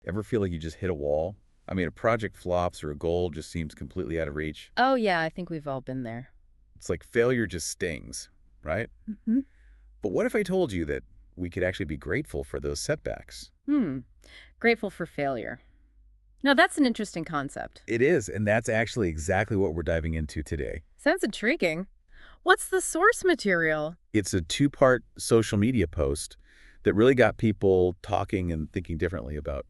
Ever feel like you just hit a wall? I mean, a project flops or a goal just seems completely out of reach. Oh, yeah, I think we've all been there. It's like failure just stings, right? Hmm. But what if I told you that we could actually be grateful for those setbacks? Hmm. Grateful for failure. Now, that's an interesting concept. It is, and that's actually exactly what we're diving into today. Sounds intriguing. What's the source material? It's a two-part social media post that really got people talking and thinking differently about,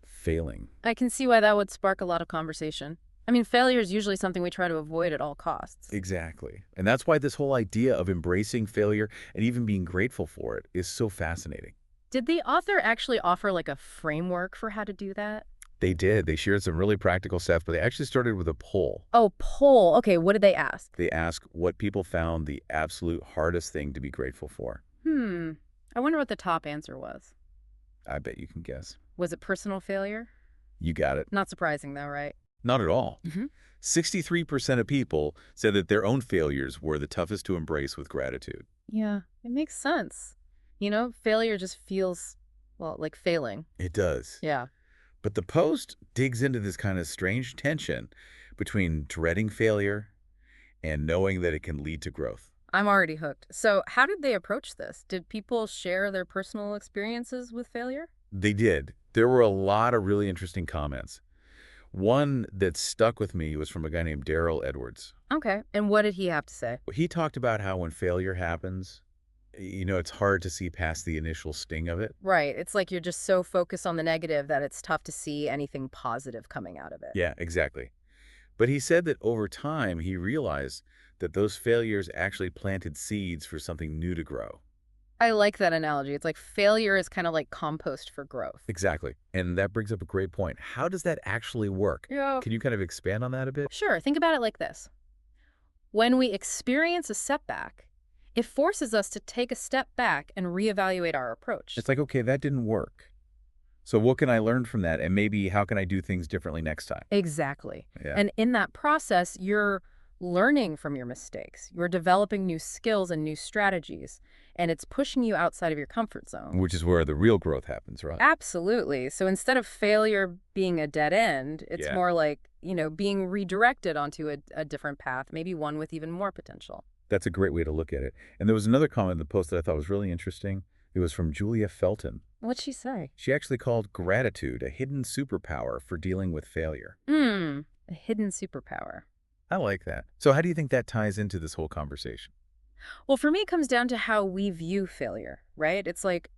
failing. I can see why that would spark a lot of conversation. I mean, failure is usually something we try to avoid at all costs. Exactly. And that's why this whole idea of embracing failure and even being grateful for it is so fascinating. Did the author actually offer like a framework for how to do that? They did. They shared some really practical stuff, but they actually started with a poll. Oh, poll. Okay, what did they ask? They asked what people found the absolute hardest thing to be grateful for. Hmm. I wonder what the top answer was. I bet you can guess. Was it personal failure? You got it. Not surprising, though, right? Not at all. Hmm. 63% of people said that their own failures were the toughest to embrace with gratitude. Yeah, it makes sense. Failure just feels, well, like failing. It does. Yeah. But the post digs into this kind of strange tension between dreading failure and knowing that it can lead to growth. I'm already hooked. So, how did they approach this? Did people share their personal experiences with failure? They did. There were a lot of really interesting comments. One that stuck with me was from a guy named Daryl Edwards. Okay. And what did he have to say? He talked about how when failure happens, it's hard to see past the initial sting of it. Right. It's like you're just so focused on the negative that it's tough to see anything positive coming out of it. Yeah, exactly. But he said that over time, he realized that those failures actually planted seeds for something new to grow. I like that analogy. It's like failure is kind of like compost for growth. Exactly. And that brings up a great point. How does that actually work? Yeah. Can you kind of expand on that a bit? Sure. Think about it like this. When we experience a setback, it forces us to take a step back and reevaluate our approach. It's like, okay, that didn't work. So what can I learn from that? And maybe how can I do things differently next time? Exactly. Yeah. And in that process, you're learning from your mistakes. You're developing new skills and new strategies, and it's pushing you outside of your comfort zone. Which is where the real growth happens, right? Absolutely. So instead of failure being a dead end, it's Yeah. more like, being redirected onto a different path, maybe one with even more potential. That's a great way to look at it. And there was another comment in the post that I thought was really interesting. It was from Julia Felton. What'd she say? She actually called gratitude a hidden superpower for dealing with failure. A hidden superpower. I like that. So how do you think that ties into this whole conversation? Well, for me, it comes down to how we view failure, right? It's like,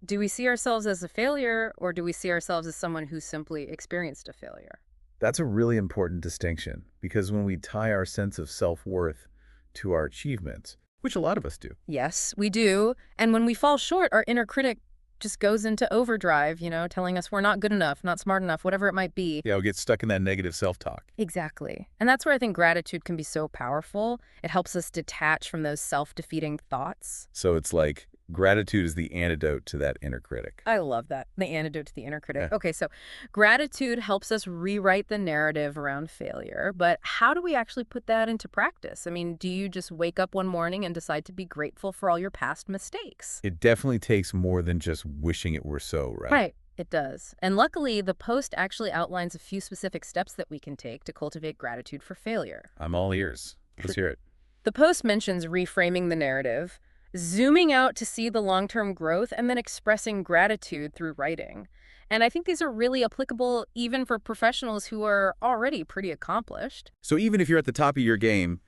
do we see ourselves as a failure or do we see ourselves as someone who simply experienced a failure? That's a really important distinction because when we tie our sense of self-worth to our achievements, which a lot of us do. Yes, we do. And when we fall short, our inner critic just goes into overdrive, telling us we're not good enough, not smart enough, whatever it might be. Yeah, we get stuck in that negative self-talk. Exactly. And that's where I think gratitude can be so powerful. It helps us detach from those self-defeating thoughts. So it's like gratitude is the antidote to that inner critic. I love that. The antidote to the inner critic. Yeah. Okay, so gratitude helps us rewrite the narrative around failure, but how do we actually put that into practice? I mean, do you just wake up one morning and decide to be grateful for all your past mistakes? It definitely takes more than just wishing it were so, right? Right. It does. And luckily, the post actually outlines a few specific steps that we can take to cultivate gratitude for failure. I'm all ears. Let's hear it. The post mentions reframing the narrative, zooming out to see the long-term growth, and then expressing gratitude through writing. And I think these are really applicable even for professionals who are already pretty accomplished. So even if you're at the top of your game,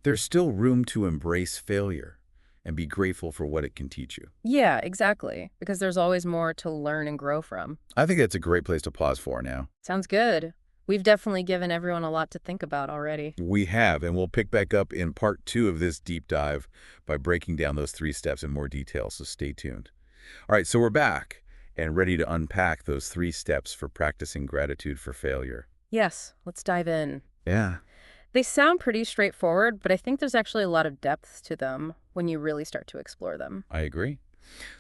there's still room to embrace failure and be grateful for what it can teach you. Yeah, exactly. Because there's always more to learn and grow from. I think that's a great place to pause for now. Sounds good. We've definitely given everyone a lot to think about already. We have, and we'll pick back up in part 2 of this deep dive by breaking down those 3 steps in more detail, so stay tuned. All right, so we're back and ready to unpack those 3 steps for practicing gratitude for failure. Yes, let's dive in. Yeah, They sound pretty straightforward, but I think there's actually a lot of depth to them when you really start to explore them. I agree.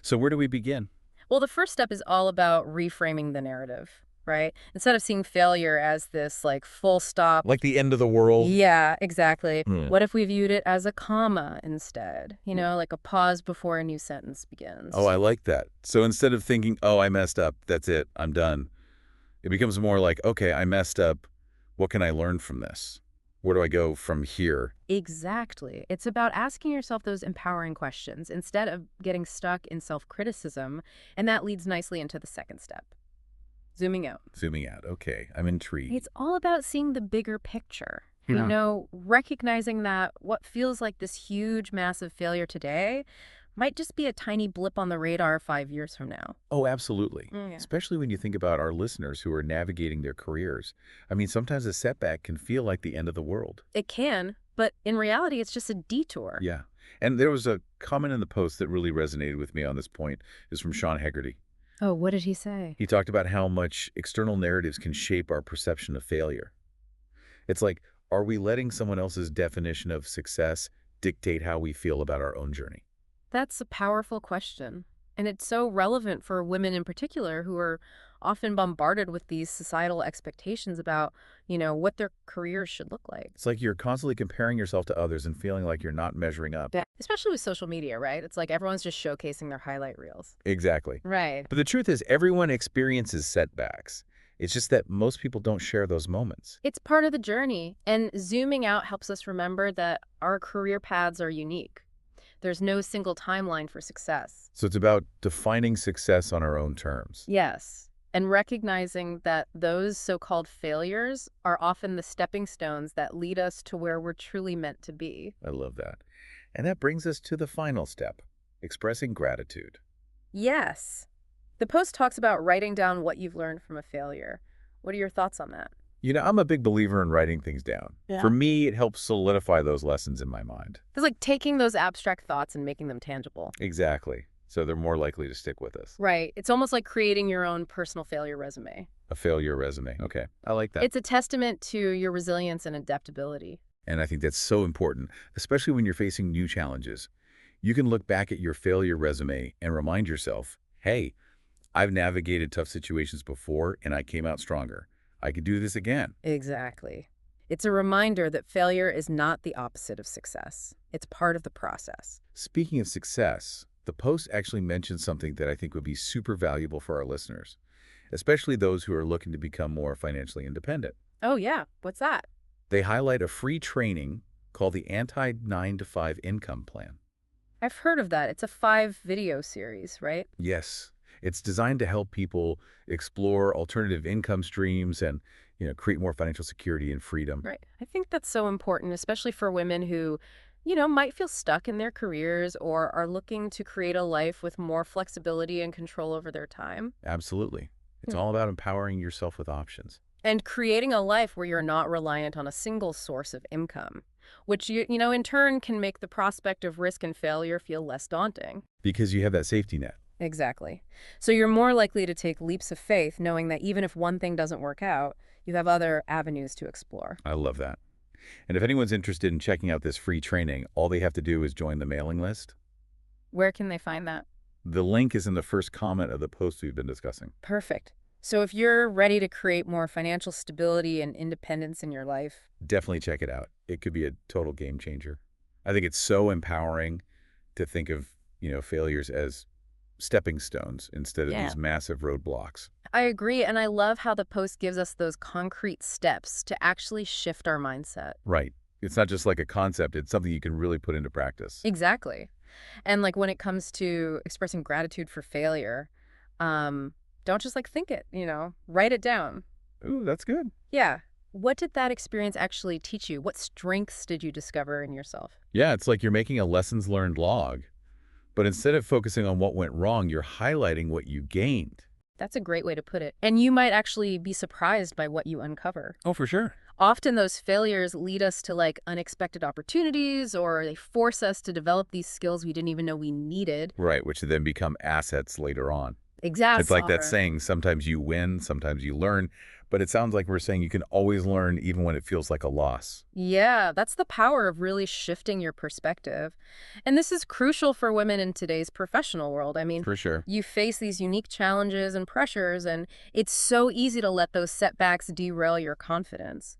So where do we begin? Well, the first step is all about reframing the narrative. right? Instead of seeing failure as this like full stop. Like the end of the world? Yeah, exactly. Hmm. What if we viewed it as a comma instead? Like a pause before a new sentence Oh, begins. I like that. So instead of thinking, oh, I messed up, that's it, I'm done, it becomes more like, okay, I messed up. What can I learn from this? Where do I go from here? Exactly. It's about asking yourself those empowering questions instead of getting stuck in self-criticism, and that leads nicely into the second step, zooming out. Zooming out. Okay, I'm intrigued. It's all about seeing the bigger picture. Yeah. Recognizing that what feels like this huge, massive failure today might just be a tiny blip on the radar 5 years from now. Oh, absolutely. Yeah. Especially when you think about our listeners who are navigating their careers. I mean, sometimes a setback can feel like the end of the world. It can, but in reality, it's just a detour. Yeah. And there was a comment in the post that really resonated with me on this point. Is from Sean Hegarty. Oh, what did he say? He talked about how much external narratives can shape our perception of failure. It's like, are we letting someone else's definition of success dictate how we feel about our own journey? That's a powerful question. And it's so relevant for women in particular who are often bombarded with these societal expectations about, what their careers should look like. It's like you're constantly comparing yourself to others and feeling like you're not measuring up. Yeah. Especially with social media, right? It's like everyone's just showcasing their highlight reels. Exactly. Right. But the truth is, everyone experiences setbacks. It's just that most people don't share those moments. It's part of the journey, and zooming out helps us remember that our career paths are unique. There's no single timeline for success. So it's about defining success on our own terms. Yes, and recognizing that those so-called failures are often the stepping stones that lead us to where we're truly meant to be. I love that. And that brings us to the final step, expressing gratitude. Yes. The post talks about writing down what you've learned from a failure. What are your thoughts on that? I'm a big believer in writing things down. Yeah. For me, it helps solidify those lessons in my mind. It's like taking those abstract thoughts and making them tangible. Exactly. So they're more likely to stick with us. Right. It's almost like creating your own personal failure resume. A failure resume. Okay. I like that. It's a testament to your resilience and adaptability. And I think that's so important, especially when you're facing new challenges. You can look back at your failure resume and remind yourself, hey, I've navigated tough situations before and I came out stronger. I could do this again. Exactly. It's a reminder that failure is not the opposite of success. It's part of the process. Speaking of success, the post actually mentions something that I think would be super valuable for our listeners, especially those who are looking to become more financially independent. Oh, yeah. What's that? They highlight a free training called the Anti-9 to 5 Income Plan. I've heard of that. It's a 5-video series, right? Yes, it's designed to help people explore alternative income streams and, create more financial security and freedom. Right. I think that's so important, especially for women who, might feel stuck in their careers or are looking to create a life with more flexibility and control over their time. Absolutely. It's Hmm. all about empowering yourself with options. And creating a life where you're not reliant on a single source of income, which, in turn can make the prospect of risk and failure feel less daunting. Because you have that safety net. Exactly. So you're more likely to take leaps of faith knowing that even if one thing doesn't work out, you have other avenues to explore. I love that. And if anyone's interested in checking out this free training, all they have to do is join the mailing list. Where can they find that? The link is in the first comment of the post we've been discussing. Perfect. So if you're ready to create more financial stability and independence in your life, Definitely check it out. It could be a total game changer. I think it's so empowering to think of, failures as stepping stones instead of Yeah. these massive roadblocks. I agree. And I love how the post gives us those concrete steps to actually shift our mindset. Right. It's not just like a concept. It's something you can really put into practice. Exactly. And like when it comes to expressing gratitude for failure, don't just like think it, write it down. Ooh, that's good. Yeah. What did that experience actually teach you? What strengths did you discover in yourself? Yeah, it's like you're making a lessons learned log. But instead of focusing on what went wrong, you're highlighting what you gained. That's a great way to put it. And you might actually be surprised by what you uncover. Oh, for sure. Often those failures lead us to like unexpected opportunities, or they force us to develop these skills we didn't even know we needed. Right, which then become assets later on. It's like that Exactly. saying, sometimes you win, sometimes you learn, but it sounds like we're saying you can always learn even when it feels like a loss. Yeah, that's the power of really shifting your perspective. And this is crucial for women in today's professional world. I mean, For sure. you face these unique challenges and pressures, and it's so easy to let those setbacks derail your confidence.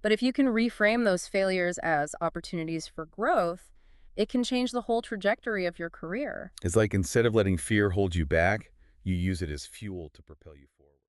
But if you can reframe those failures as opportunities for growth, it can change the whole trajectory of your career. It's like instead of letting fear hold you back, you use it as fuel to propel you forward.